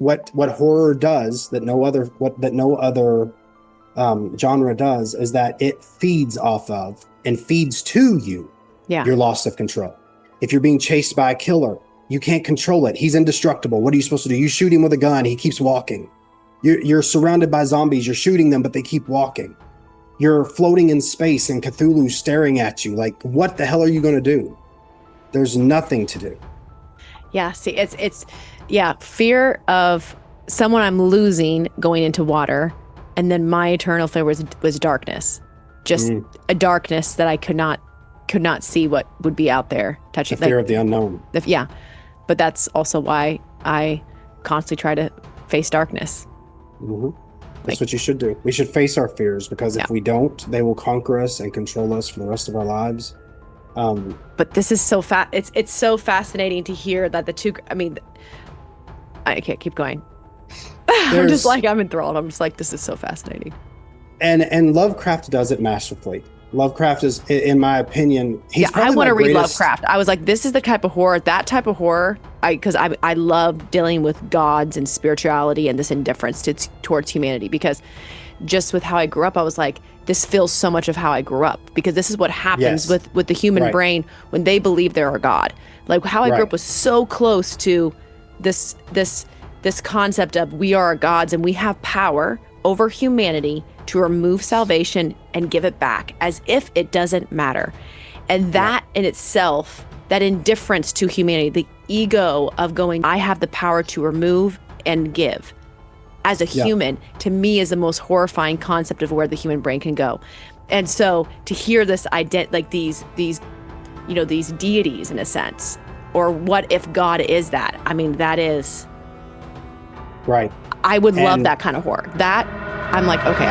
what horror does that no other genre does is that it feeds off of and feeds to you Yeah. your loss of control. If you're being chased by a killer, you can't control it. He's indestructible. What are you supposed to do? You shoot him with a gun, he keeps walking. You're surrounded by zombies, you're shooting them, but they keep walking. You're floating in space and Cthulhu's staring at you. Like, what the hell are you going to do? There's nothing to do. Yeah, see, it's fear of someone I'm losing going into water, and then my eternal fear was darkness. Just a darkness that I could not see what would be out there touching. The fear of the unknown. Yeah. But that's also why I constantly try to face darkness. Mm-hmm. That's what you should do. We should face our fears, because if we don't, they will conquer us and control us for the rest of our lives. But this is so it's so fascinating to hear that the two, I mean, I can't keep going. I'm just like, I'm enthralled. I'm just like, this is so fascinating. And Lovecraft does it masterfully. Lovecraft is, in my opinion, I want to read Lovecraft. I was like, this is the type of horror, because I love dealing with gods and spirituality and this indifference towards humanity, because just with how I grew up, I was like, this feels so much of how I grew up, because this is what happens with the human brain when they believe they're a god. Like how I grew up was so close to this concept of we are gods and we have power over humanity to remove salvation and give it back as if it doesn't matter. And that in itself, that indifference to humanity, the ego of going, I have the power to remove and give as a human, to me is the most horrifying concept of where the human brain can go. And so to hear this these deities in a sense, or what if God is that? I mean, that is right. I would love that kind of horror. That I'm like, okay,